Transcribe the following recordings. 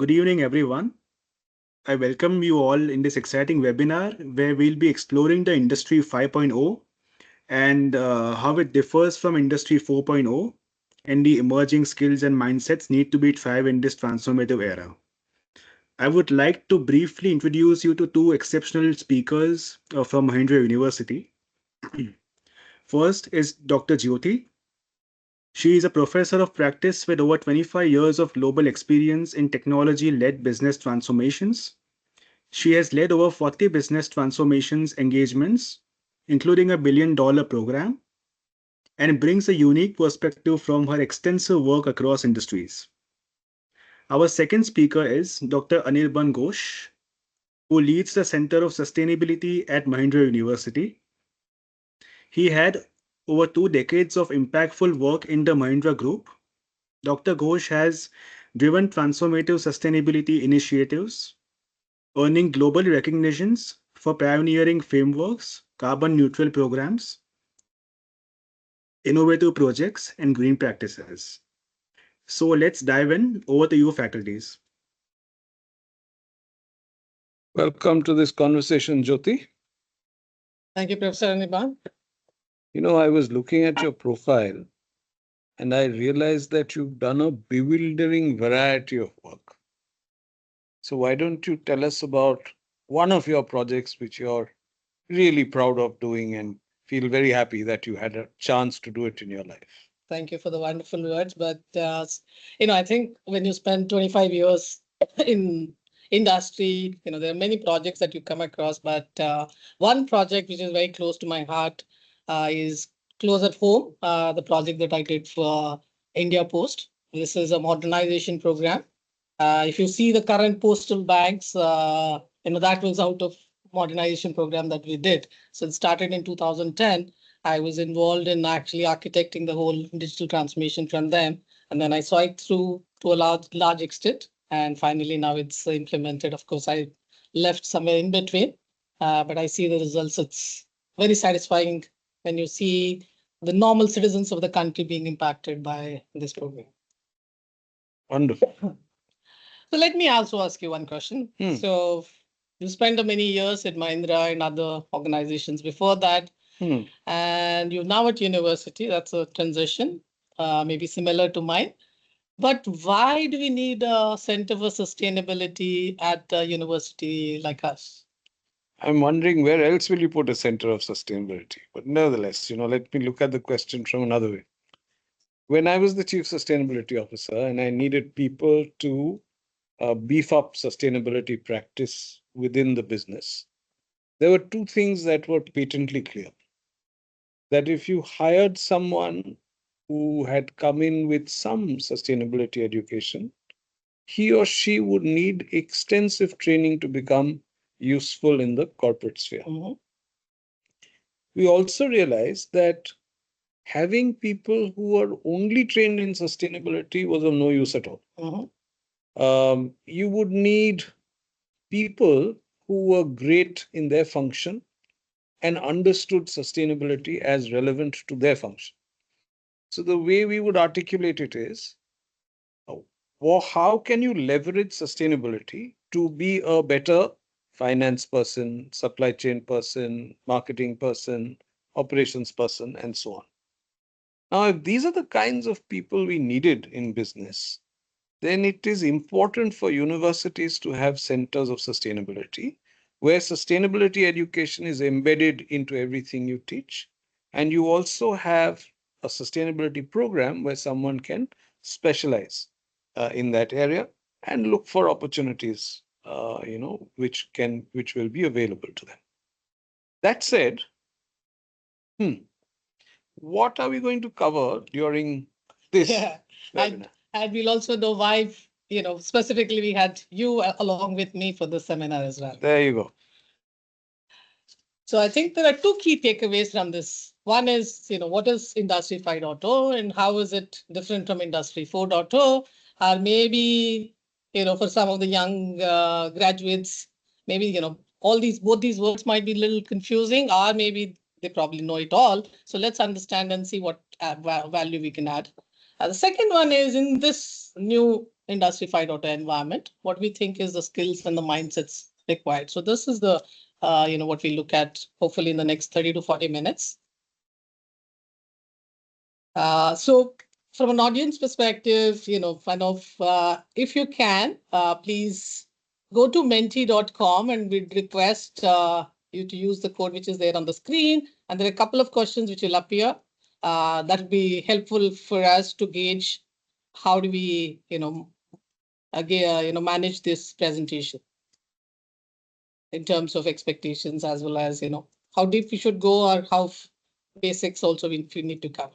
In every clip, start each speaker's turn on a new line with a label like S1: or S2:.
S1: Good evening, everyone. I welcome you all in this exciting webinar where we'll be exploring the Industry 5.0 and how it differs from Industry 4.0 and the emerging skills and mindsets need to be thrive in this transformative era. I would like to briefly introduce you to two exceptional speakers from Mahindra University. First is Dr. Jyothi. She is a professor of practice with over 25 years of global experience in technology led business transformations. She has led over 40 business transformations engagements, including a $1 billion program, and brings a unique perspective from her extensive work across industries. Our second speaker is Dr. Anirban Ghosh, who leads the Center of Sustainability at Mahindra University. He had over 2 decades of impactful work in the Mahindra Group. Dr. Ghosh has driven transformative sustainability initiatives, earning global recognitions for pioneering frameworks, carbon neutral programs, innovative projects, and green practices. So let's dive in. Over to you, faculties.
S2: Welcome to this conversation, Jyothi.
S3: Thank you, Professor Anirban.
S2: I was looking at your profile and I realized that you've done a bewildering variety of work. So, why don't you tell us about one of your projects which you're really proud of doing and feel very happy that you had a chance to do it in your life?
S3: Thank you for the wonderful words. But, I think when you spend 25 years in industry, there are many projects that you come across. But one project which is very close to my heart is close at home, the project that I did for India Post. This is a modernization program. If you see the current postal banks, that was out of modernization program that we did. So it started in 2010. I was involved in actually architecting the whole digital transformation from them. And then I saw it through to a large extent. And finally, now it's implemented. Of course, I left somewhere in between, but I see the results. It's very satisfying when you see the normal citizens of the country being impacted by this program.
S2: Wonderful.
S3: So let me also ask you one question. So you spent many years at Mahindra and other organizations before that, and you're now at university. That's a transition, maybe similar to mine. But why do we need a center for sustainability at a university like us?
S2: I'm wondering where else will you put a center of sustainability? But nevertheless, let me look at the question from another way. When I was the chief sustainability officer and I needed people to beef up sustainability practice within the business, there were two things that were patently clear. That if you hired someone who had come in with some sustainability education, he or she would need extensive training to become useful in the corporate sphere. We also realized that having people who are only trained in sustainability was of no use at all. You would need people who were great in their function and understood sustainability as relevant to their function. So the way we would articulate it is, how can you leverage sustainability to be a better finance person, supply chain person, marketing person, operations person, and so on. Now, if these are the kinds of people we needed in business, then it is important for universities to have centers of sustainability, where sustainability education is embedded into everything you teach. And you also have a sustainability program where someone can specialize in that area and look for opportunities, which will be available to them. That said, what are we going to cover during this webinar?
S3: And we'll also know why, specifically we had you along with me for the seminar as well.
S2: There you go.
S3: So I think there are two key takeaways from this. One is, what is Industry 5.0 and how is it different from Industry 4.0? Or maybe, for some of the young graduates, maybe, both these words might be a little confusing, or maybe they probably know it all. So let's understand and see what value we can add. The second one is in this new, Industry 5.0 environment, what we think is the skills and the mindsets required. So this is the, what we look at hopefully in the next 30 to 40 minutes. So from an audience perspective, if you can, please go to menti.com, and we'd request you to use the code which is there on the screen. And there are a couple of questions which will appear. That will be helpful for us to gauge how do we, manage this presentation in terms of expectations, as well as, how deep we should go, or how basics also we need to cover.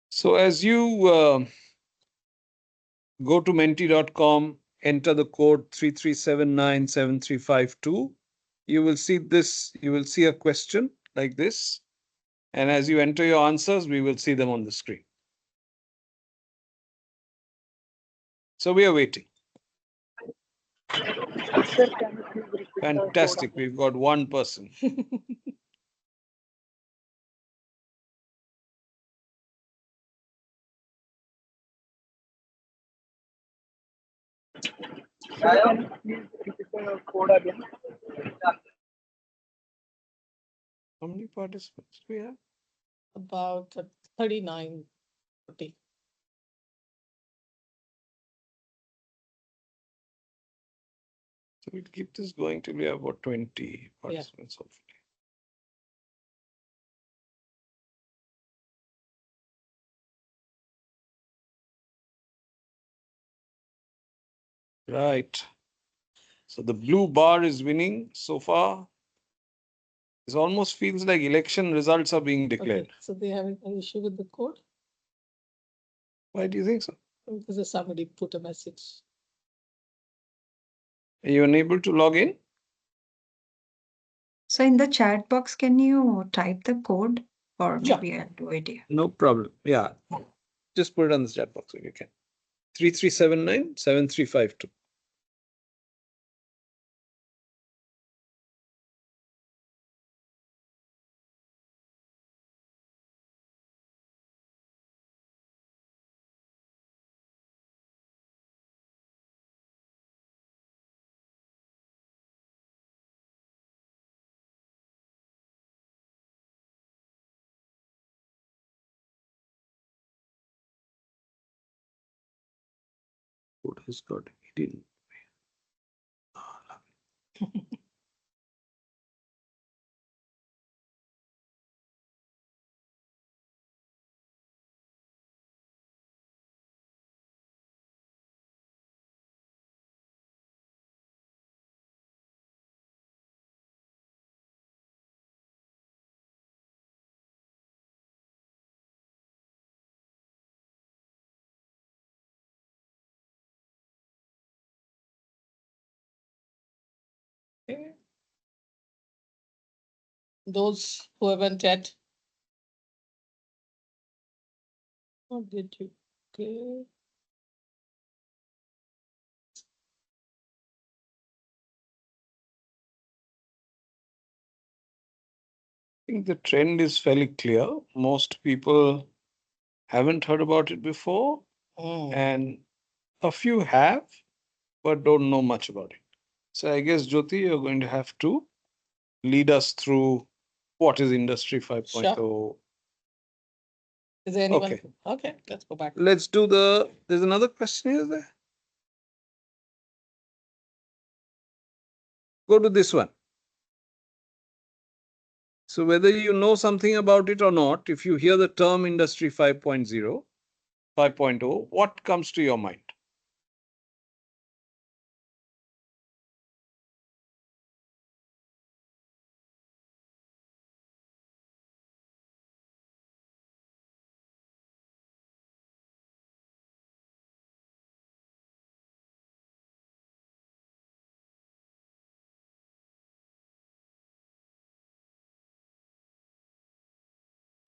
S2: So as you go to menti.com, enter the code 33797352, you will see this, you will see a question like this. And as you enter your answers, we will see them on the screen. So we are waiting. Fantastic. We've got one person.
S4: Can you please repeat the code again?
S2: How many participants do we have?
S3: About 39, 40.
S2: So we'll keep this going till we have about 20 participants, hopefully. Right. So the blue bar is winning so far. It almost feels like election results are being declared.
S3: Okay. So they have an issue with the code?
S2: Why do you think so?
S3: Because somebody put a message.
S2: Are you unable to log in?
S5: So in the chat box, can you type the code, or maybe I'll do it here?
S2: No problem. Yeah. Just put it on the chat box if you can. 33797352. Code has got hidden.
S3: Okay. Those who haven't yet. What did you? Okay.
S2: I think the trend is fairly clear. Most people haven't heard about it before, and a few have, but don't know much about it. So I guess, Jyothi, you're going to have to lead us through what is Industry 5.0.
S3: Sure. Is there anyone? Okay, let's go back.
S2: Let's do there's another question here there. Go to this one. So whether you know something about it or not, if you hear the term Industry 5.0, 5.0, what comes to your mind?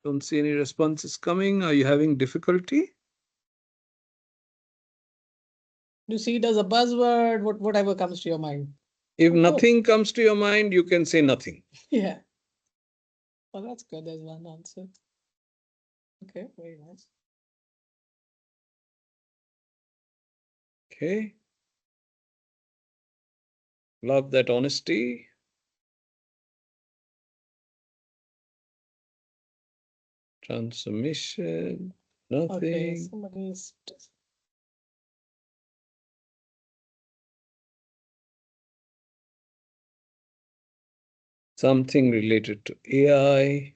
S2: Don't see any responses coming. Are you having difficulty?
S3: You see it as a buzzword, whatever comes to your mind.
S2: If nothing comes to your mind, you can say nothing.
S3: Yeah. Well, that's good. There's one answer. Okay, very nice.
S2: Okay. Love that honesty. Transmission.
S3: Okay,
S2: Nothing.
S3: somebody's.
S2: Something related to AI.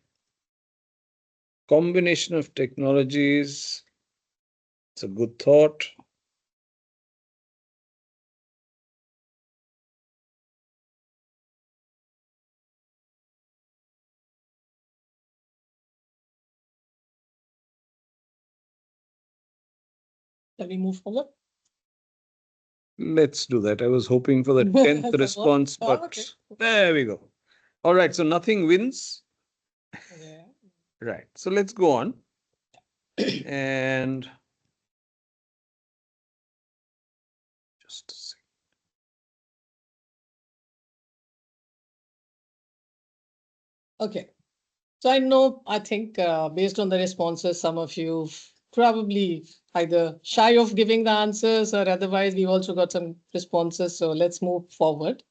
S2: Combination of technologies. It's a good thought.
S3: Shall we move forward?
S2: Let's do that. I was hoping for the 10th
S3: Support?
S2: response,
S3: Oh,
S2: but
S3: okay.
S2: there we go. All right, so nothing wins.
S3: Yeah.
S2: Right, so let's go on. And just a second.
S3: Okay. So I think based on the responses, some of you probably either shy of giving the answers or otherwise we've also got some responses. So let's move forward.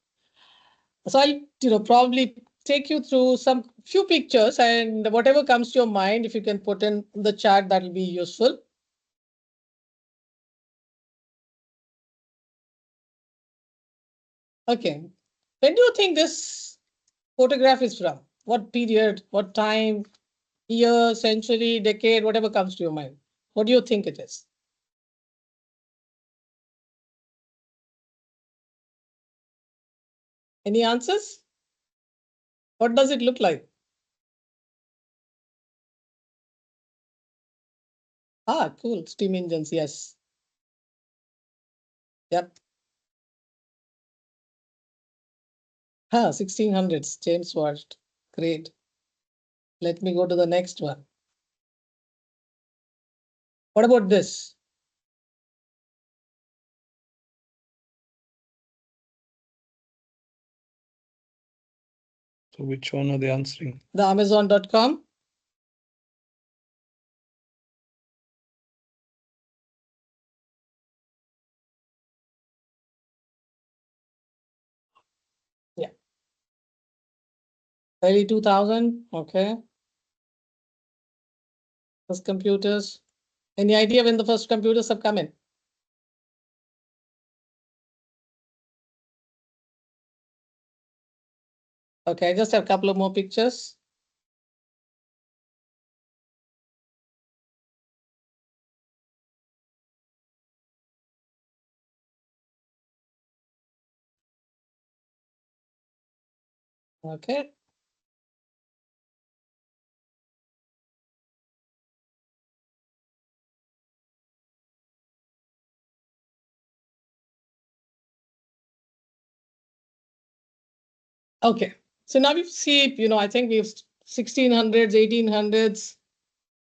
S3: So I'll probably take you through some few pictures and whatever comes to your mind, if you can put in the chat, that will be useful. Okay. When do you think this photograph is from? What period, what time, year, century, decade, whatever comes to your mind? What do you think it is? Any answers? What does it look like? Ah, cool. Steam engines, yes. Yep. 1600s, James Watt. Great. Let me go to the next one. What about this?
S2: So which one are they answering?
S3: The Amazon.com. Yeah. Early 2000. Okay. First computers. Any idea when the first computers have come in? Okay, I just have a couple of more pictures. Okay. Okay. So now we see, I think we've 1600s, 1800s,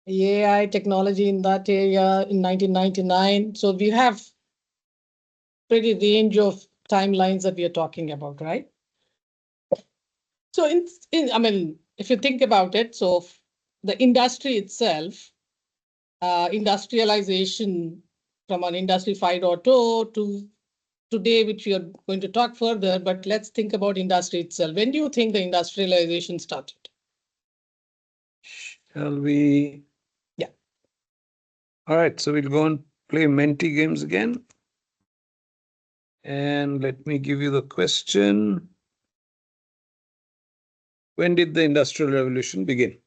S3: AI technology in that area in 1999. So we have pretty range of timelines that we are talking about, right? So I mean, if you think about it, so the industry itself, industrialization from an industry 5.0 to today, which we are going to talk further, but let's think about industry itself. When do you think the industrialization started?
S2: Shall we?
S3: Yeah.
S2: All right, so we'll go and play Menti games again. And let me give you the question. When did the Industrial Revolution begin?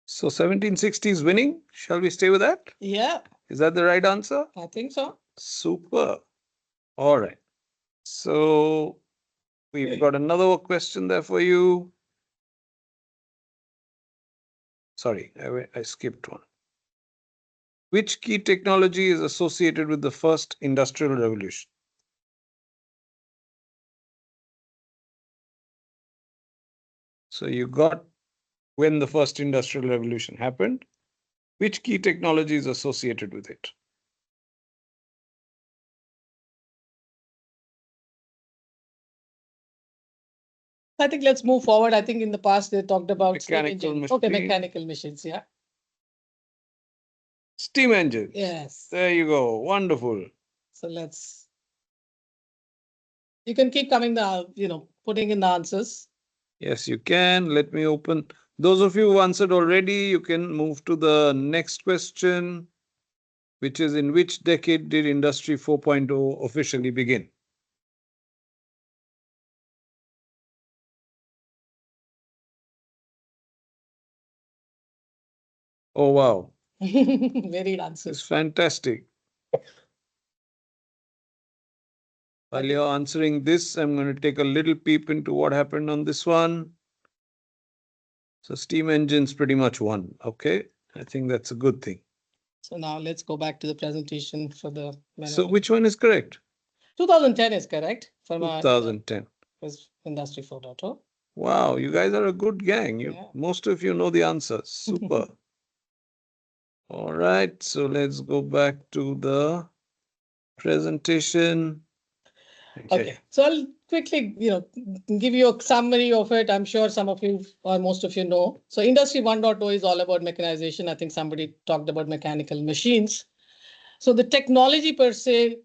S2: So 1760s winning. Shall we stay with that?
S3: Yeah,
S2: Is that the right answer?
S3: I think so.
S2: Super. All right. So We've got another question there for you. Sorry, I skipped one. Which key technology is associated with the first industrial revolution? So you got when the first industrial revolution happened, which key technology is associated with it?
S3: I think let's move forward. I think in the past they talked about steam
S2: Mechanical
S3: engine. Okay,
S2: machine.
S3: mechanical machines. Yeah.
S2: Steam engines.
S3: Yes.
S2: There you go. Wonderful.
S3: So you can keep coming putting in the answers.
S2: Yes, you can. Let me open. Those of you who answered already, you can move to the next question, which is in which decade did Industry 4.0 officially begin? Oh, wow.
S3: Very answers.
S2: It's fantastic. While you're answering this, I'm going to take a little peep into what happened on this one. So steam engines pretty much won. Okay. I think that's a good thing.
S3: So now let's go back to the presentation for the.
S2: So which one is correct?
S3: 2010 is correct for
S2: 2010.
S3: Was Industry 4.0.
S2: Wow, you guys are a good gang.
S3: Yeah.
S2: Most of you know the answers. Super. All right, so let's go back to the presentation.
S3: Okay, so I'll quickly, give you a summary of it. I'm sure some of you or most of you know. So Industry 1.0 is all about mechanization. I think somebody talked about mechanical machines. So the technology per se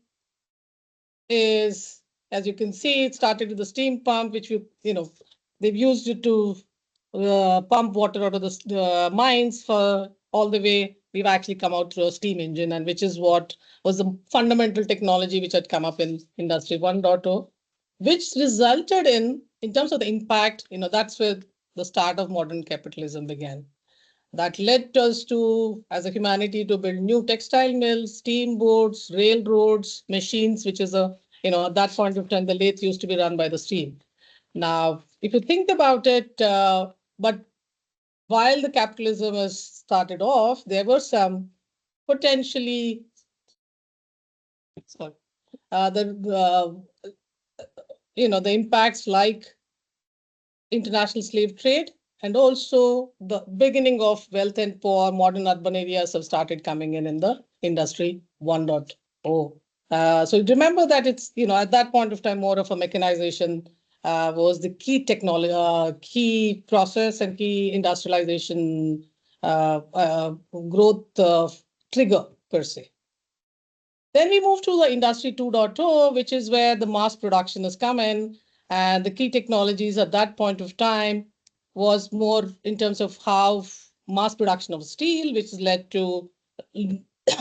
S3: is, as you can see, it started with the steam pump, which they've used it to pump water out of the mines for all the way. We've actually come out through a steam engine, and which is what was the fundamental technology which had come up in Industry 1.0, which resulted in terms of the impact, that's where the start of modern capitalism began. That led us to, as a humanity, to build new textile mills, steamboats, railroads, machines, which is at that point of time, the lathe used to be run by the steam. Now, if you think about it, but while the capitalism has started off, there were some potentially the impacts like international slave trade, and also the beginning of wealth and poor, modern urban areas have started coming in the Industry 1.0. So remember that it's, at that point of time, more of a mechanization was the key technology, key process and key industrialization growth trigger per se. Then we move to the Industry 2.0, which is where the mass production has come in. And the key technologies at that point of time was more in terms of how mass production of steel, which has led to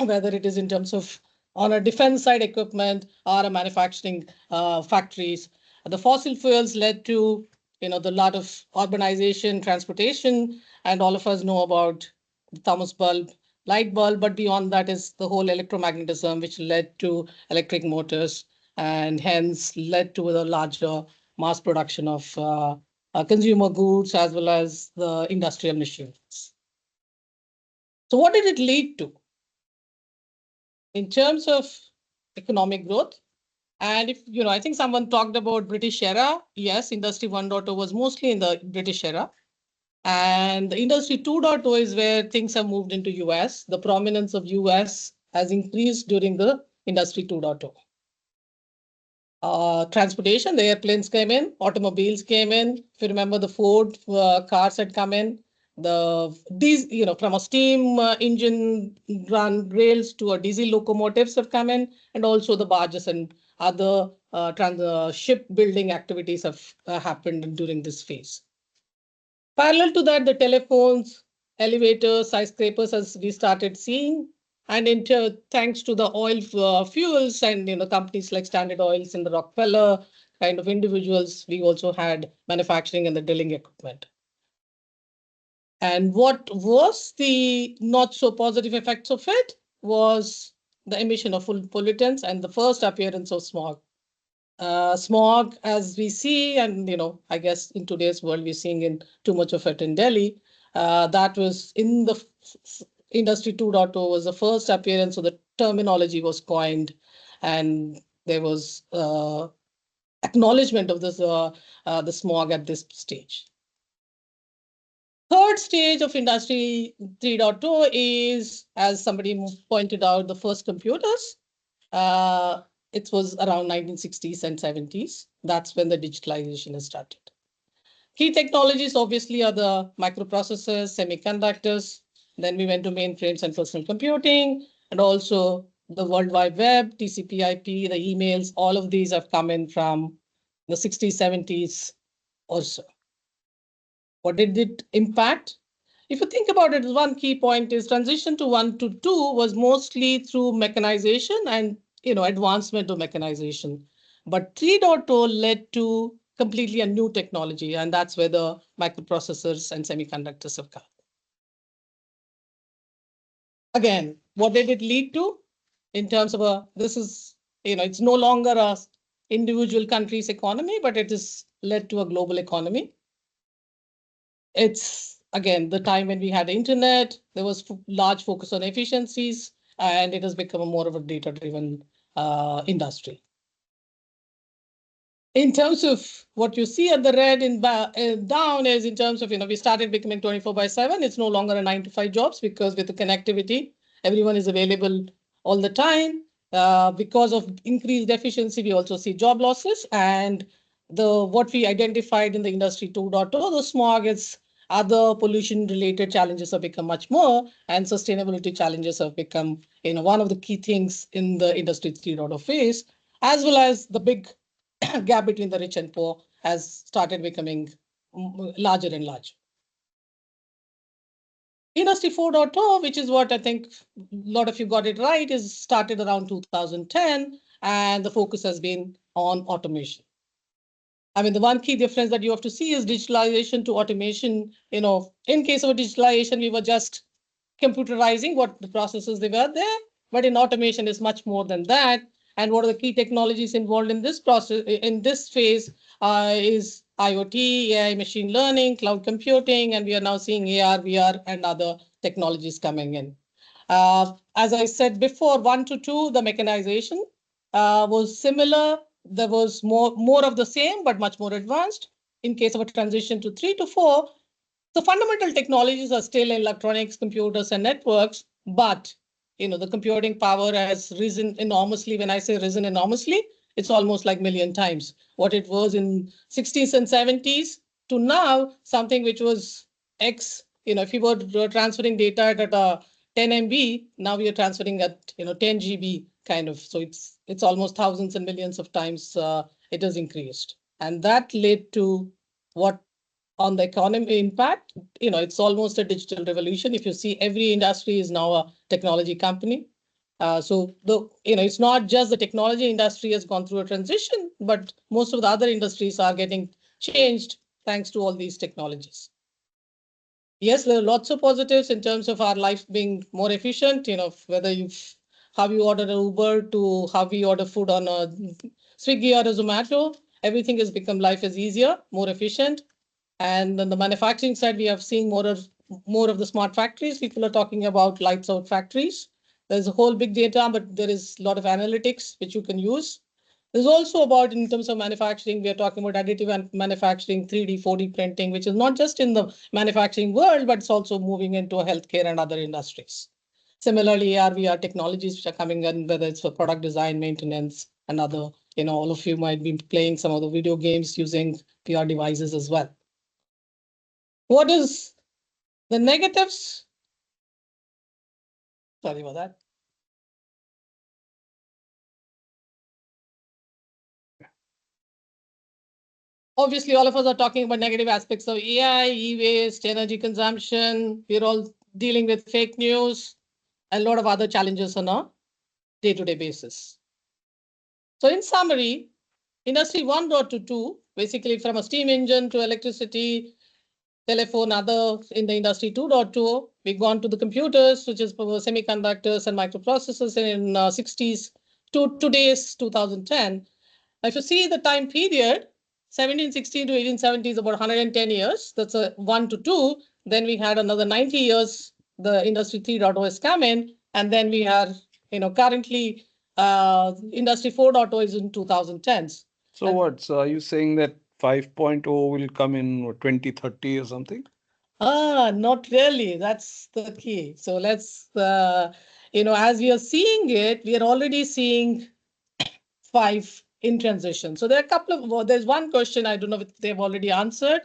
S3: whether it is in terms of on a defense side equipment or a manufacturing factories. The fossil fuels led to the lot of urbanization, transportation, and all of us know about the thermos bulb, light bulb, but beyond that is the whole electromagnetism, which led to electric motors and hence led to the larger mass production of consumer goods as well as the industrial machines. So what did it lead to? In terms of economic growth, and if, I think someone talked about British era. Yes, Industry 1.0 was mostly in the British era. And the Industry 2.0 is where things have moved into US. The prominence of US has increased during the Industry 2.0. Transportation, the airplanes came in, automobiles came in. If you remember, the Ford cars had come in. These, from a steam engine run rails to a diesel locomotives have come in, and also the barges and other shipbuilding activities have happened during this phase. Parallel to that, the telephones, elevators, skyscrapers, as we started seeing, and thanks to the oil fuels and companies like Standard Oils and the Rockefeller kind of individuals, we also had manufacturing and the drilling equipment. And what was the not so positive effects of it was the emission of pollutants and the first appearance of smog. Smog, as we see, and I guess in today's world we're seeing in too much of it in Delhi. That was in the Industry 2.0 was the first appearance, so the terminology was coined, and there was acknowledgement of this the smog at this stage. Third stage of Industry 3.0 is, as somebody pointed out, the first computers. It was around 1960s and 70s. That's when the digitalization has started. Key technologies obviously are the microprocessors, semiconductors. Then we went to mainframes and personal computing, and also the World Wide Web, TCP/IP, the emails. All of these have come in from the 60s, 70s or so. What did it impact? If you think about it, one key point is transition to 1 to 2 was mostly through mechanization and advancement of mechanization. But 3.0 led to completely a new technology, and that's where the microprocessors and semiconductors have come. Again, what did it lead to in terms of this is, it's no longer a individual country's economy, but it has led to a global economy. It's again the time when we had the internet, there was large focus on efficiencies, and it has become a more of a data-driven industry. In terms of what you see at the red in down is in terms of, we started becoming 24/7. It's no longer a 9 to 5 jobs, because with the connectivity, everyone is available all the time. Because of increased efficiency, we also see job losses, and what we identified in the Industry 2.0, the smog, is other pollution-related challenges have become much more, and sustainability challenges have become one of the key things in the Industry 3.0 phase, as well as the big gap between the rich and poor has started becoming larger and larger. Industry 4.0, which is what I think a lot of you got it right, is started around 2010, and the focus has been on automation. I mean, the one key difference that you have to see is digitalization to automation. In case of digitalization, we were just computerizing what the processes they were there, but in automation is much more than that. And what are the key technologies involved in this process, in this phase, is IoT, AI, machine learning, cloud computing, and we are now seeing AR, VR, and other technologies coming in. As I said before, 1 to 2, the mechanization was similar. There was more of the same, but much more advanced. In case of a transition to 3 to 4, the fundamental technologies are still electronics, computers, and networks, but the computing power has risen enormously. When I say risen enormously, it's almost like million times what it was in 60s and 70s to now, something which was X. If you were transferring data at 10 MB, now we are transferring at 10 GB kind of. So it's almost thousands and millions of times it has increased, and that led to what on the economy impact. It's almost a digital revolution. If you see, every industry is now a technology company. So it's not just the technology industry has gone through a transition, but most of the other industries are getting changed thanks to all these technologies. Yes, there are lots of positives in terms of our life being more efficient. Whether how you order an Uber to how we order food on a Swiggy or a Zomato, everything has become life is easier, more efficient. And on the manufacturing side, we have seen more of the smart factories. People are talking about lights out factories. There's a whole big data, but there is a lot of analytics which you can use. There's also about, in terms of manufacturing, we are talking about additive manufacturing, 3D, 4D printing, which is not just in the manufacturing world, but it's also moving into healthcare and other industries. Similarly, AR, VR technologies which are coming in, whether it's for product design, maintenance, and other, all of you might be playing some of the video games using VR devices as well. What is the negatives? Sorry about that. Obviously, all of us are talking about negative aspects of AI, e-waste, energy consumption. We're all dealing with fake news, and a lot of other challenges on a day-to-day basis. So in summary, Industry 1.2, basically from a steam engine to electricity, telephone, other in the Industry 2.2, we've gone to the computers, which is semiconductors and microprocessors in 60s to today's 2010. If you see the time period, 1716 to 1870 is about 110 years. That's a 1 to 2. Then we had another 90 years. The Industry 3.0 has come in, and then we are, currently Industry 4.0 is in 2010s.
S2: So what? So are you saying that 5.0 will come in 2030 or something?
S3: Not really. That's the key. So let's, as we are seeing it, we are already seeing 5 in transition. So there are a couple of, well, there's one question I don't know if they've already answered.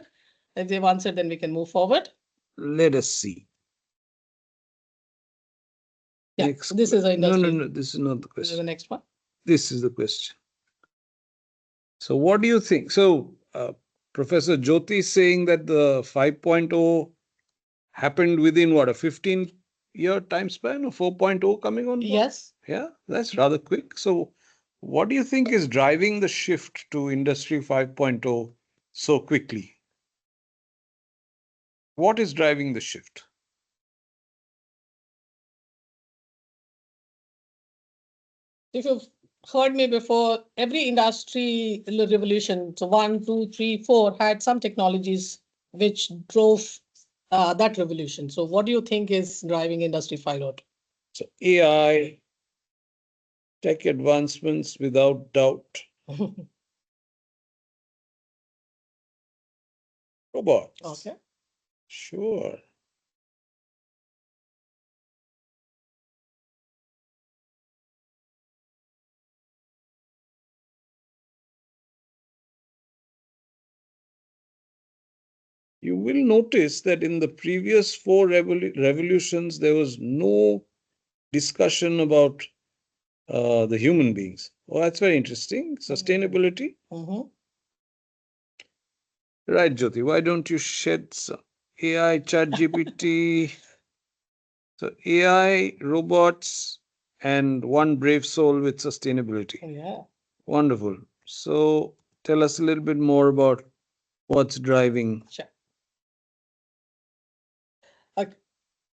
S3: If they've answered, then we can move forward.
S2: Let us see.
S3: Yeah,
S2: Next
S3: this is a industry.
S2: No, this is not the
S3: This is the
S2: question.
S3: next one.
S2: This is the question. So what do you think? So Professor Jyothi is saying that the 5.0 happened within what, a 15-year time span, or 4.0 coming on board?
S3: Yes.
S2: Yeah, that's rather quick. So what do you think is driving the shift to Industry 5.0 so quickly? What is driving the shift?
S3: If you've heard me before, every industry revolution, so 1, 2, 3, 4, had some technologies which drove that revolution. So what do you think is driving Industry 5.0?
S2: So AI, tech advancements without doubt. Robots.
S3: Okay.
S2: Sure. You will notice that in the previous 4 revolutions, there was no discussion about the human beings. Oh, that's very interesting. Sustainability.
S3: Mm-hmm.
S2: Right, Jyothi. Why don't you shed some AI, chat GPT? So AI, robots, and one brave soul with sustainability.
S3: Yeah.
S2: Wonderful. So tell us a little bit more about what's driving.
S3: Sure. Okay.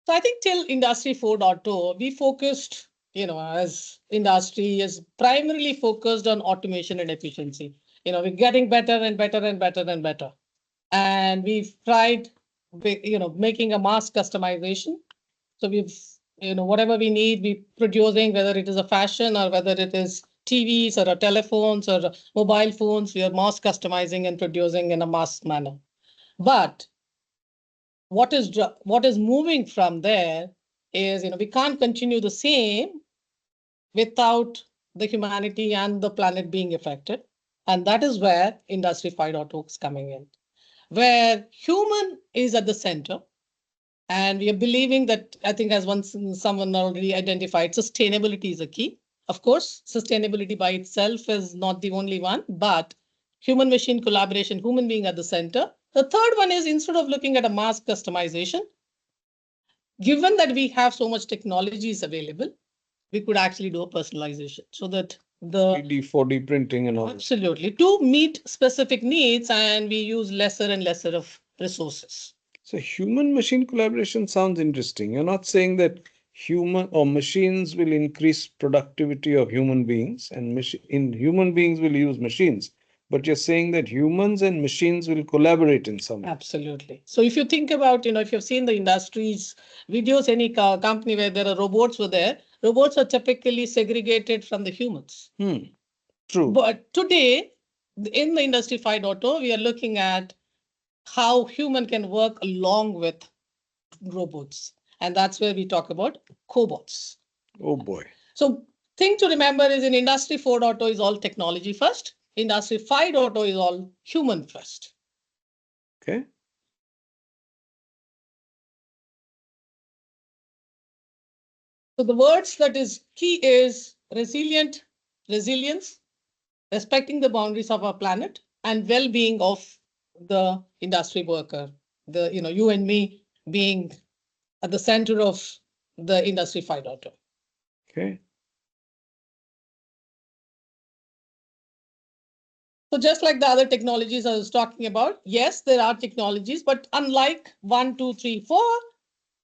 S3: So I think till Industry 4.0, we focused, as industry is primarily focused on automation and efficiency. We're getting better and better and better and better. And we've tried, making a mass customization. So we've, whatever we need, we're producing, whether it is a fashion or whether it is TVs or telephones or mobile phones, we are mass customizing and producing in a mass manner. But what is moving from there is, we can't continue the same without the humanity and the planet being affected. And that is where Industry 5.0 is coming in, where human is at the center. And we are believing that, I think as once someone already identified, sustainability is a key. Of course, sustainability by itself is not the only one, but human machine collaboration, human being at the center. The third one is, instead of looking at a mass customization, given that we have so much technologies available, we could actually do a personalization so that the
S2: 3D, 4D printing and all.
S3: Absolutely, to meet specific needs, and we use lesser and lesser of resources.
S2: So human machine collaboration sounds interesting. You're not saying that human or machines will increase productivity of human beings and human beings will use machines, but you're saying that humans and machines will collaborate in some way.
S3: Absolutely. So if you think about, if you've seen the industries videos, any company where there are robots were there, robots are typically segregated from the humans.
S2: True.
S3: But today, in the Industry 5.0, we are looking at how human can work along with robots. And that's where we talk about cobots.
S2: Oh boy.
S3: So thing to remember is, in Industry 4.0 is all technology first. Industry 5.0 is all human first.
S2: Okay.
S3: So the words that is key is resilience, respecting the boundaries of our planet, and well-being of the industry worker. You and me being at the center of the Industry 5.0.
S2: Okay.
S3: So just like the other technologies I was talking about, yes, there are technologies, but unlike 1, 2, 3, 4,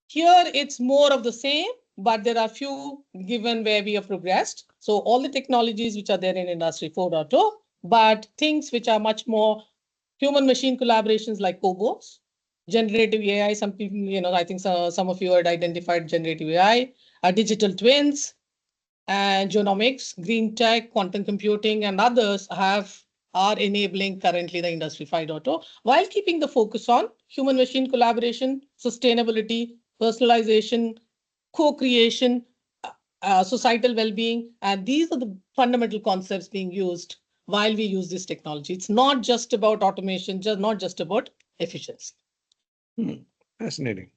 S3: here it's more of the same, but there are few given where we have progressed. So all the technologies which are there in Industry 4.0, but things which are much more human-machine collaborations like COBOs, generative AI. Some people, I think some of you had identified generative AI, digital twins, and genomics, green tech, quantum computing, and others are enabling currently the Industry 5.0 while keeping the focus on human-machine collaboration, sustainability, personalization, co-creation, societal well-being, and these are the fundamental concepts being used while we use this technology. It's not just about automation, just not just about efficiency.
S2: Fascinating.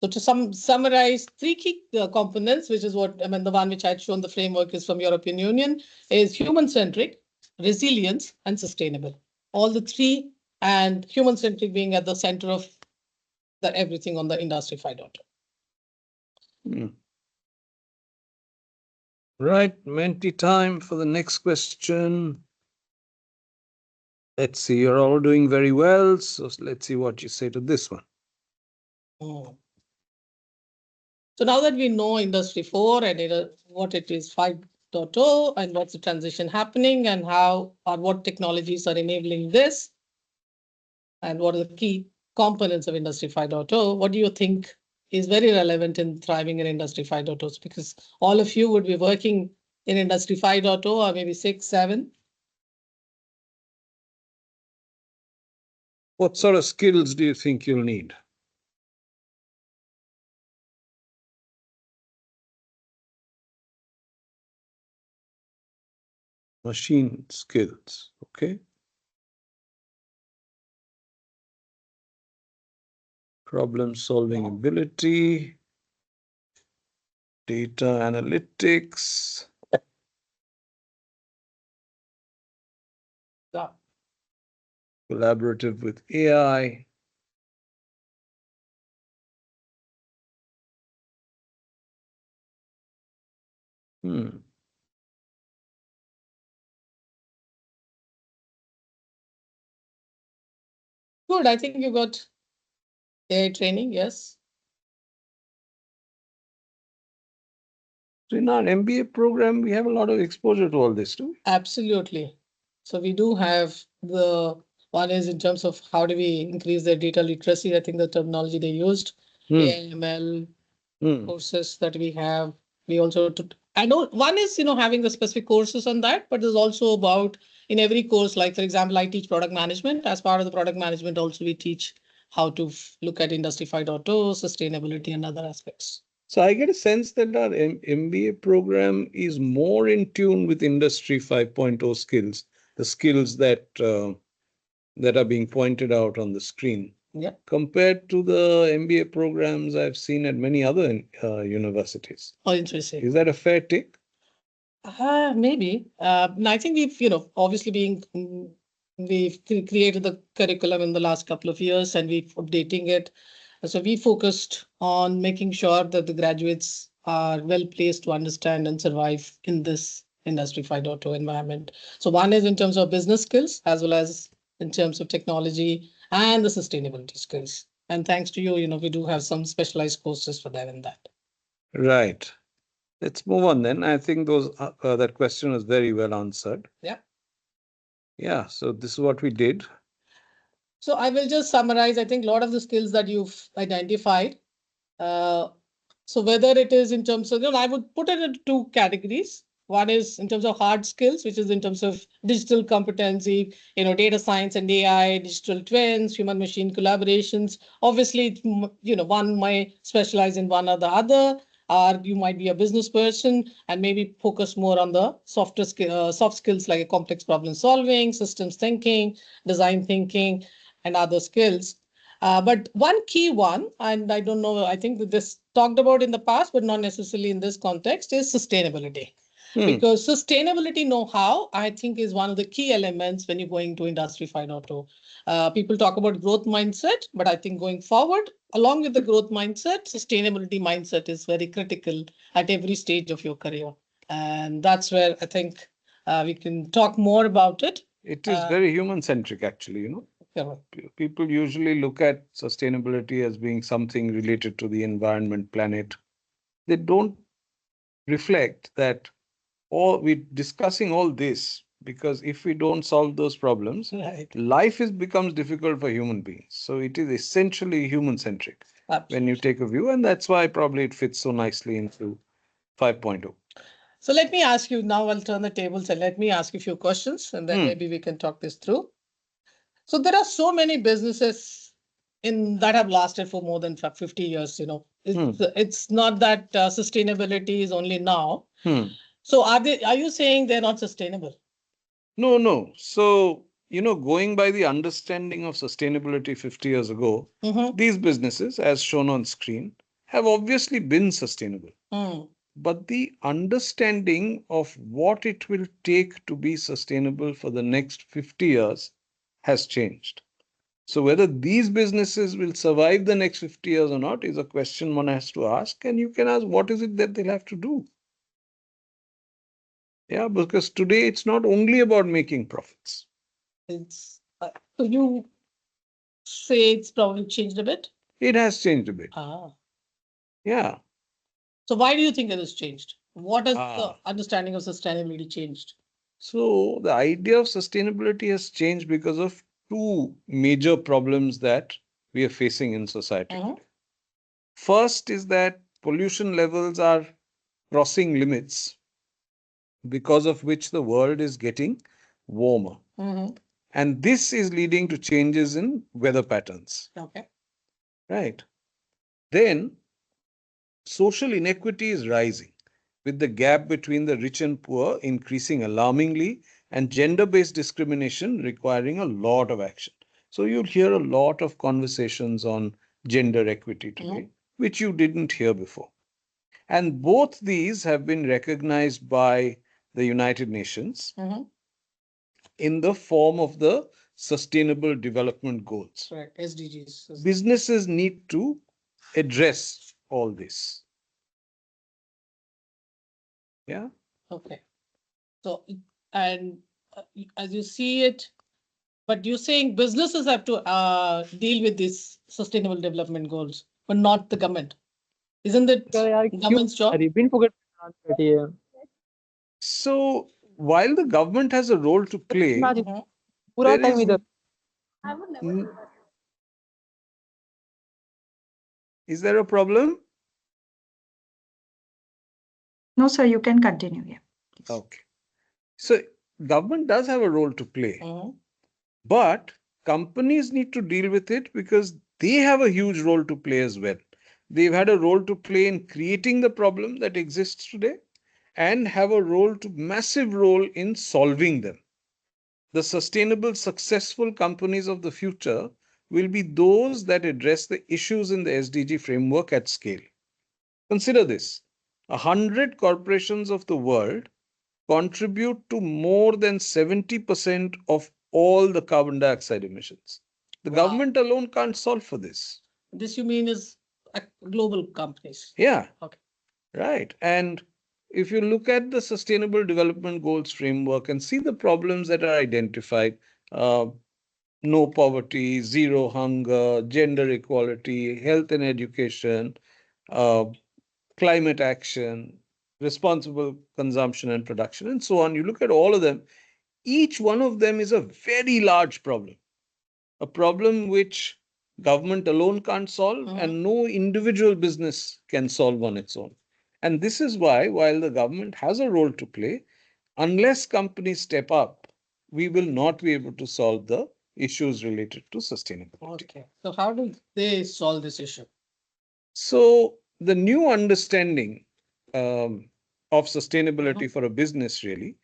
S3: So to summarize, three key components, which is what, the one which I had shown the framework is from European Union, is human-centric, resilience, and sustainable. All the three, and human-centric being at the center of everything on the Industry 5.0.
S2: Right, Menti, time for the next question. Let's see, you're all doing very well. So let's see what you say to this one.
S3: So now that we know Industry 4 and what it is 5.0 and what's the transition happening and how or what technologies are enabling this and what are the key components of Industry 5.0, what do you think is very relevant in thriving in Industry 5.0? Because all of you would be working in Industry 5.0 or maybe 6, 7.
S2: What sort of skills do you think you'll need? Machine skills, okay? Problem-solving ability, data analytics, collaborative with AI.
S3: Good, I think you got AI training, yes.
S2: So in our MBA program, we have a lot of exposure to all this too.
S3: Absolutely. So we do have one is in terms of how do we increase their data literacy. I think the terminology they used, AML courses that we have. We also, I know one is, having the specific courses on that, but there's also about in every course, like for example, I teach product management. As part of the product management, also we teach how to look at Industry 5.0, sustainability and other aspects.
S2: So I get a sense that our MBA program is more in tune with Industry 5.0 skills, the skills that are being pointed out on the screen.
S3: Yeah.
S2: Compared to the MBA programs I've seen at many other universities.
S3: Oh, interesting.
S2: Is that a fair take?
S3: Maybe. I think obviously we've created the curriculum in the last couple of years and we're updating it. So we focused on making sure that the graduates are well placed to understand and survive in this Industry 5.0 environment. So one is in terms of business skills as well as in terms of technology and the sustainability skills. And thanks to you, we do have some specialized courses for them in that.
S2: Right. Let's move on then. I think that question was very well answered.
S3: Yeah.
S2: Yeah. So this is what we did.
S3: So I will just summarize. I think a lot of the skills that you've identified. So whether it is in terms of, I would put it into two categories. One is in terms of hard skills, which is in terms of digital competency, data science and AI, digital twins, human machine collaborations. Obviously, one might specialize in one or the other, or you might be a business person and maybe focus more on the soft skills like complex problem solving, systems thinking, design thinking, and other skills. But one key one, and I don't know, I think that this talked about in the past, but not necessarily in this context, is sustainability. Because sustainability know-how, I think, is one of the key elements when you're going to Industry 5.0. People talk about growth mindset, but I think going forward, along with the growth mindset, sustainability mindset is very critical at every stage of your career. And that's where I think we can talk more about it.
S2: It is very human-centric, actually, People usually look at sustainability as being something related to the environment, planet. They don't reflect that we're discussing all this because if we don't solve those problems,
S3: Right.
S2: life becomes difficult for human beings. So it is essentially human centric when you
S3: Absolutely.
S2: take a view, and that's why probably it fits so nicely into 5.0.
S3: So let me ask you now, I'll turn the tables and let me ask you a few questions and then maybe we can talk this through. So there are so many businesses in that have lasted for more than 50 years, you know. It's not that sustainability is only now. So are you saying they're not sustainable?
S2: No, no. So, going by the understanding of sustainability 50 years ago, these businesses, as shown on screen, have obviously been sustainable. But the understanding of what it will take to be sustainable for the next 50 years has changed. So, whether these businesses will survive the next 50 years or not is a question one has to ask. And you can ask, what is it that they'll have to do? Yeah, because today it's not only about making profits.
S3: It's so you say it's probably changed a bit?
S2: It has changed a bit. Yeah.
S3: So why do you think it has changed? What has the
S2: Ah.
S3: understanding of sustainability changed?
S2: So the idea of sustainability has changed because of two major problems that we are facing in society today. First is that pollution levels are crossing limits because of which the world is getting warmer. And this is leading to changes in weather patterns.
S3: Okay.
S2: Right. Then social inequity is rising, with the gap between the rich and poor increasing alarmingly, and gender based discrimination requiring a lot of action. So, you'll hear a lot of conversations on gender equity today, which you didn't hear before. And both these have been recognized by the United Nations in the form of the Sustainable Development Goals.
S3: Right. SDGs.
S2: Businesses need to address all this. Yeah.
S3: Okay. So, and as you see it, but you're saying businesses have to deal with these sustainable development goals, but not the government. Isn't it government's job?
S2: So, while the government has a role to play,
S4: पूरा
S2: there
S4: time
S2: is
S4: इधर
S2: is there a problem?
S5: No, sir, you can continue. Yeah.
S2: Okay. So, government does have a role to play, but companies need to deal with it because they have a huge role to play as well. They've had a role to play in creating the problem that exists today and have a massive role in solving them. The sustainable, successful companies of the future will be those that address the issues in the SDG framework at scale. Consider this: 100 corporations of the world contribute to more than 70% of all the carbon dioxide emissions. The government alone can't solve for this.
S3: This you mean is global companies?
S2: Yeah.
S3: Okay.
S2: Right. And if you look at the Sustainable Development Goals framework and see the problems that are identified, uh, no poverty, zero hunger, gender equality, health and education, uh, climate action, responsible consumption and production, and so on. You look at all of them, each one of them is a very large problem, a problem which government alone can't solve and no individual business can solve on its own. And this is why, while the government has a role to play, unless companies step up, we will not be able to solve the issues related to sustainability.
S3: Okay. So how do they solve this issue?
S2: So, the new understanding of sustainability for a business really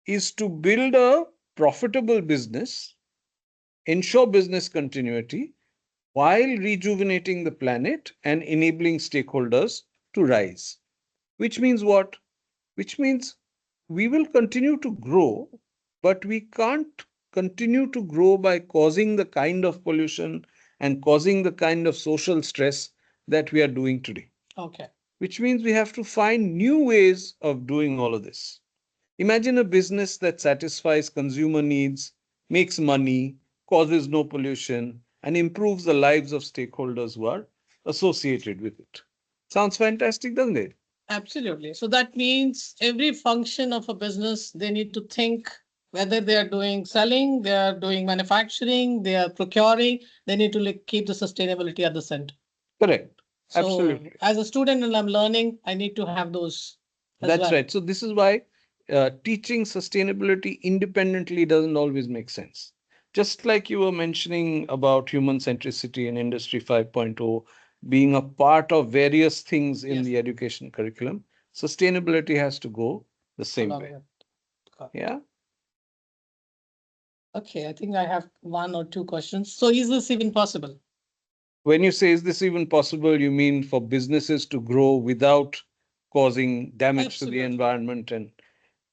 S2: is to build a profitable business, ensure business continuity while rejuvenating the planet and enabling stakeholders to rise. Which means what? Which means we will continue to grow, but we can't continue to grow by causing the kind of pollution and causing the kind of social stress that we are doing today.
S3: Okay.
S2: Which means we have to find new ways of doing all of this. Imagine a business that satisfies consumer needs, makes money, causes no pollution, and improves the lives of stakeholders who are associated with it. Sounds fantastic, doesn't it?
S3: Absolutely. So that means every function of a business, they need to think whether they are doing selling, they are doing manufacturing, they are procuring, they need to like keep the sustainability at the center.
S2: Correct.
S3: So
S2: Absolutely.
S3: as a student and I'm learning, I need to have those as
S2: That's
S3: well.
S2: right. So this is why teaching sustainability independently doesn't always make sense. Just like you were mentioning about human centricity and Industry 5.0 being a part of various things in
S3: Yes.
S2: the education curriculum, sustainability has to go the same
S3: Along
S2: way.
S3: with. Got it.
S2: Yeah.
S3: Okay, I think I have one or two questions. So is this even possible?
S2: When you say, is this even possible, you mean for businesses to grow without causing damage to the
S3: Absolutely.
S2: environment? And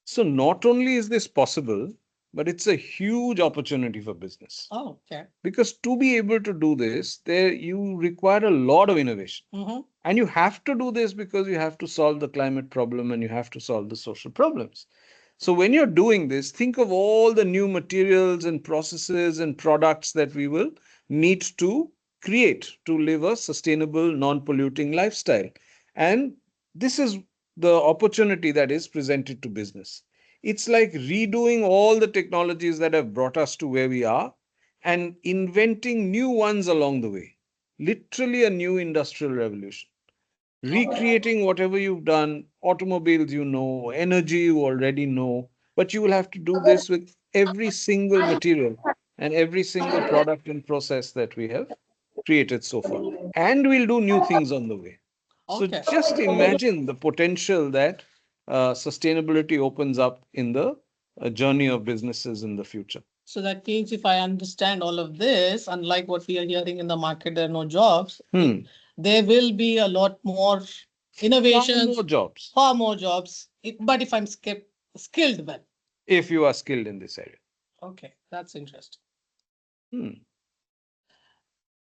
S2: so not only is this possible, but it's a huge opportunity for business.
S3: Oh, okay.
S2: Because to be able to do this, there you require a lot of innovation.
S3: Mm-hmm.
S2: And you have to do this because you have to solve the climate problem and you have to solve the social problems. So when you're doing this, think of all the new materials and processes and products that we will need to create to live a sustainable, non-polluting lifestyle. And this is the opportunity that is presented to business. It's like redoing all the technologies that have brought us to where we are and inventing new ones along the way. Literally a new industrial revolution. Recreating whatever you've done, automobiles you know, energy you already know, but you will have to do this with every single material and every single product and process that we have created so far. And we'll do new things on the way. So
S3: Okay.
S2: just imagine the potential that sustainability opens up in the journey of businesses in the future.
S3: So that means if I understand all of this, unlike what we are hearing in the market, there are no jobs. There will be a lot more innovations,
S2: more jobs,
S3: far more jobs. But if I'm skilled well.
S2: if you are skilled in this area.
S3: Okay, that's interesting.
S2: Hmm.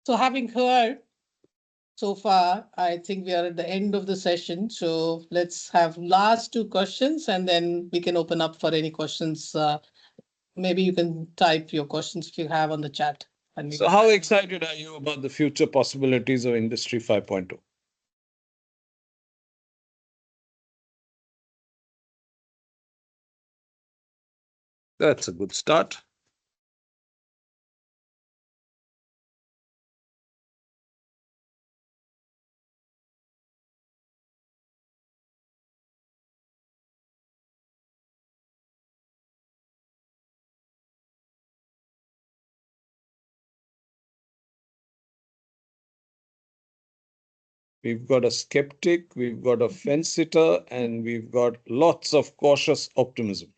S3: So having heard so far, I think we are at the end of the session. So let's have last two questions and then we can open up for any questions. Maybe you can type your questions if you have on the chat. And
S2: So how excited are you about the future possibilities of Industry 5.0? That's a good start. We've got a skeptic, we've got a fence sitter, and we've got lots of cautious optimism.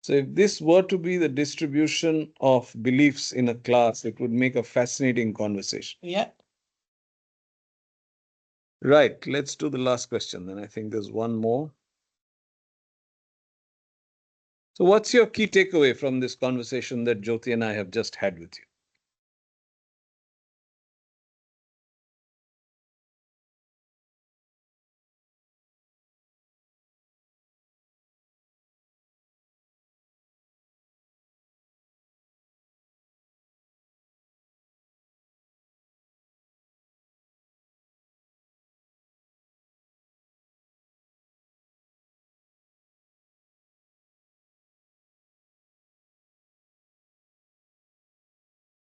S2: So if this were to be the distribution of beliefs in a class, it would make a fascinating conversation.
S3: yeah.
S2: Right, let's do the last question. Then I think there's one more. So what's your key takeaway from this conversation that Jyothi and I have just had with you?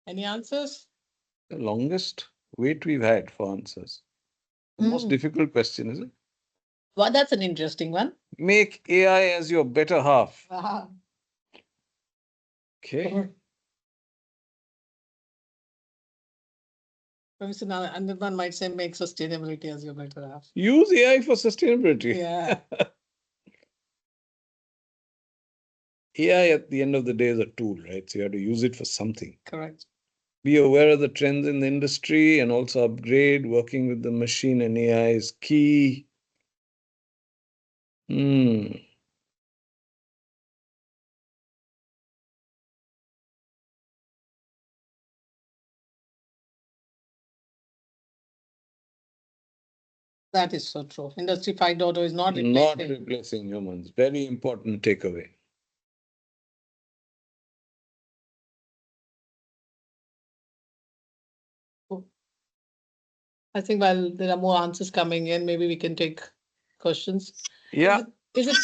S3: Any answers?
S2: The longest wait we've had for answers. The most difficult question, is it?
S3: Well, that's an interesting one.
S2: Make AI as your better half. Okay.
S3: Mr. Anirban might say make sustainability as your better half.
S2: Use AI for sustainability.
S3: Yeah.
S2: AI at the end of the day is a tool, right? So you have to use it for something.
S3: Correct.
S2: Be aware of the trends in the industry and also upgrade. Working with the machine and AI is key.
S3: That is so true. Industry 5.0 is not
S2: Not
S3: replacing.
S2: replacing humans. Very important takeaway.
S3: I think while there are more answers coming in, maybe we can take questions.
S2: Yeah.
S3: Is it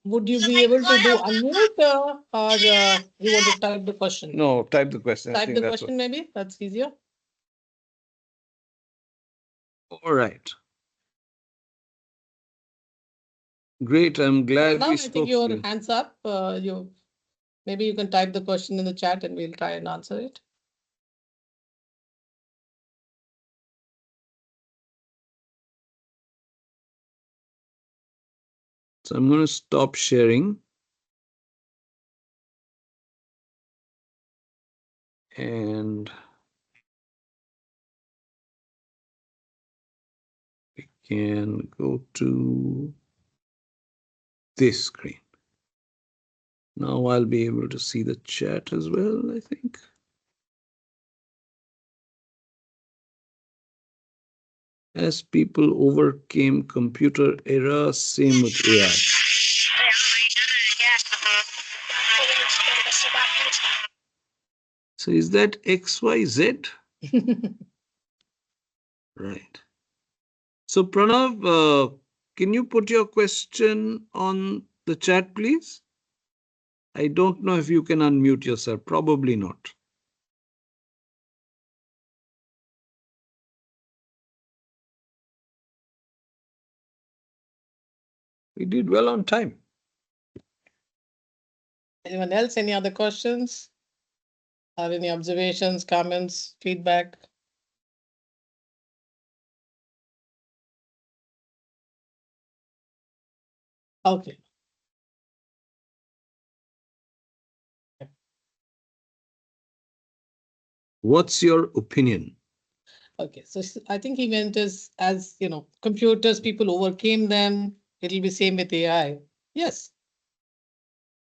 S3: would you be able to do unmute or you want to type the question?
S2: No, type the question. I
S3: Type
S2: think
S3: the
S2: that's
S3: question, maybe that's easier.
S2: all right. Great. I'm glad
S3: Now
S2: we
S3: I think
S2: spoke to
S3: your
S2: you.
S3: hands up. Maybe you can type the question in the chat and we'll try and answer it.
S2: So I'm going to stop sharing. And we can go to this screen. Now I'll be able to see the chat as well, I think. As people overcame computer era, same with AI. So is that XYZ? Right. So Pranav, can you put your question on the chat, please? I don't know if you can unmute yourself. Probably not. We did well on time.
S3: Anyone else? Any other questions? Or any observations, comments, feedback? Okay.
S2: What's your opinion?
S3: Okay, so I think he meant as computers, people overcame them. It'll be same with AI. Yes,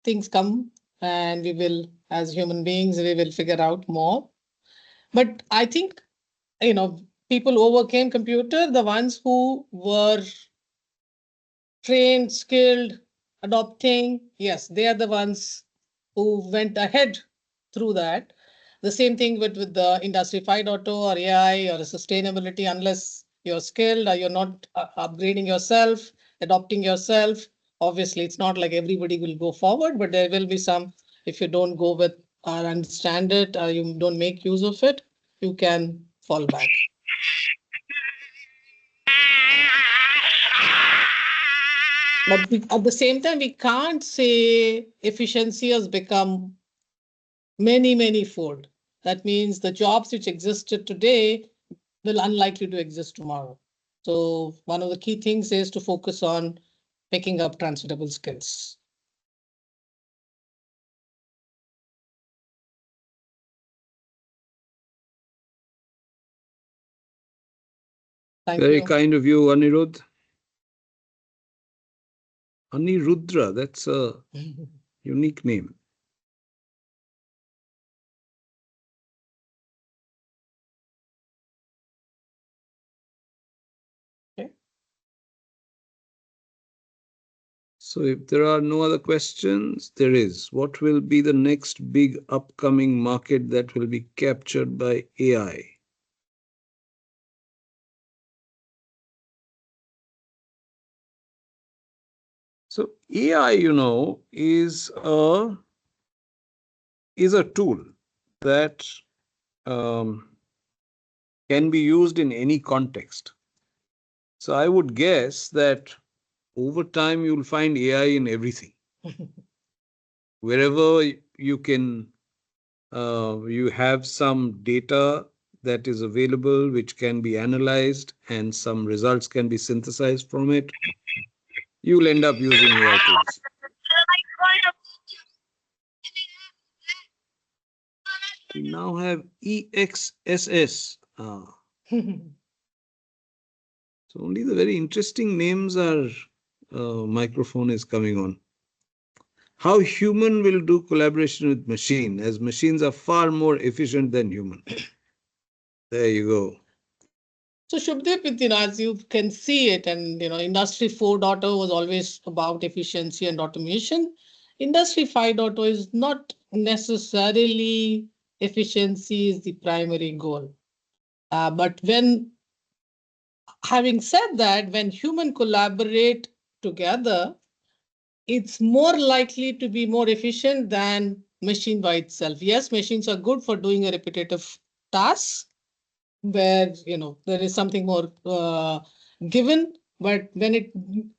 S3: things come and we will, as human beings, we will figure out more. But I think, people overcame computer, the ones who were trained, skilled, adopting. Yes, they are the ones who went ahead through that. The same thing with the Industry 5.0 or AI or sustainability, unless you're skilled or you're not upgrading yourself, adopting yourself. Obviously, it's not like everybody will go forward, but there will be some, if you don't go with or understand it or you don't make use of it, you can fall back. But at the same time, we can't say efficiency has become many fold. That means the jobs which existed today will unlikely to exist tomorrow. So one of the key things is to focus on picking up transferable skills. Thank
S2: Very
S3: you.
S2: kind of you, Anirudh. Anirudra, that's a unique name.
S3: Okay.
S2: So if there are no other questions, there is. What will be the next big upcoming market that will be captured by AI? So AI, is a tool that can be used in any context. So I would guess that over time you'll find AI in everything. Wherever you can, you have some data that is available, which can be analyzed, and some results can be synthesized from it, you'll end up using AI tools. We now have EXSS. So only the very interesting names are microphone is coming on. How human will do collaboration with machine, as machines are far more efficient than human. There you go.
S3: So Shubdeep, as you can see it, and Industry 4.0 was always about efficiency and automation. Industry 5.0 is not necessarily efficiency is the primary goal. But having said that, when human collaborate together, it's more likely to be more efficient than machine by itself. Yes, machines are good for doing a repetitive task where there is something more given, but when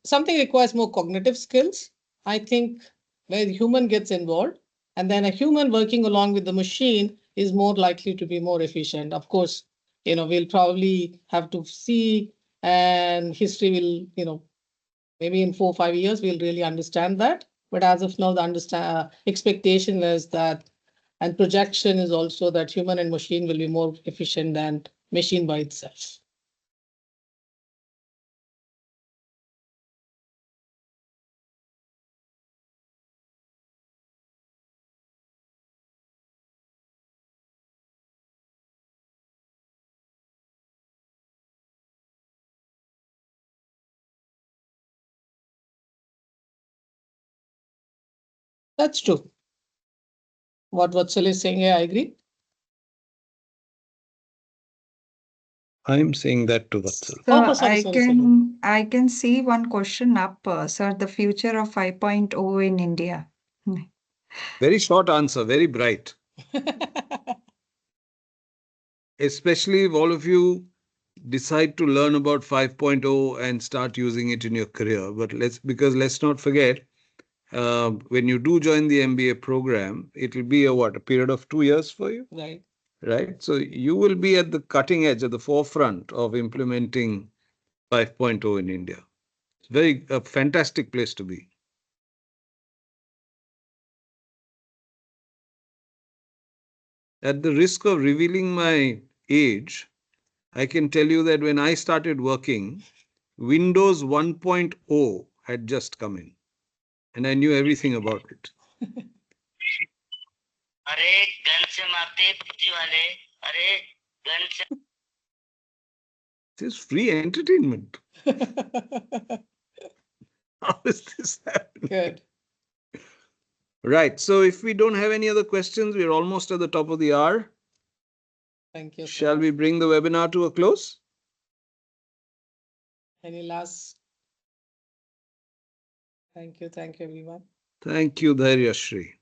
S3: something requires more cognitive skills, I think where the human gets involved, and then a human working along with the machine is more likely to be more efficient. Of course, we'll probably have to see, and history will, maybe in 4 or 5 years we'll really understand that. But as of now, the expectation is that, and projection is also that human and machine will be more efficient than machine by itself. That's true. What Vatsal is saying, I agree.
S2: I'm saying that to Vatsal.
S3: Oh,
S5: So
S3: sorry,
S5: I
S3: sorry, sorry.
S5: can see one question up, sir. The future of 5.0 in India.
S2: Very short answer, very bright. Especially if all of you decide to learn about 5.0 and start using it in your career. But let's not forget, when you do join the MBA program, it will be a period of 2 years for you,
S3: Right.
S2: right? So you will be at the cutting edge, at the forefront of implementing 5.0 in India. It's a fantastic place to be. At the risk of revealing my age, I can tell you that when I started working, Windows 1.0 had just come in, and I knew everything about it. This is free entertainment. How is this happening?
S3: Good.
S2: Right. So if we don't have any other questions, we're almost at the top of the hour.
S3: Thank you.
S2: Shall we bring the webinar to a close?
S3: Any last? Thank you. Thank you, everyone.
S2: Thank you, Dhairyashri.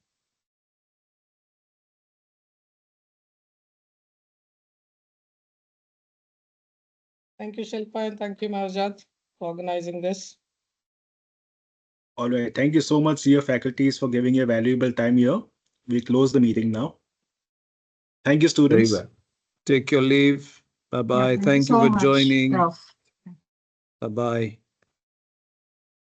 S3: Thank you, Shilpa, and thank you, Marjat, for organizing this.
S1: All right. Thank you so much, dear faculties, for giving your valuable time here. We close the meeting now. Thank you,
S2: Very
S1: students.
S2: well. Take your leave. Bye-bye.
S5: Yeah, thank you
S2: Thank you
S5: so
S2: for
S5: much,
S2: joining.
S5: Prof.
S2: Bye-bye.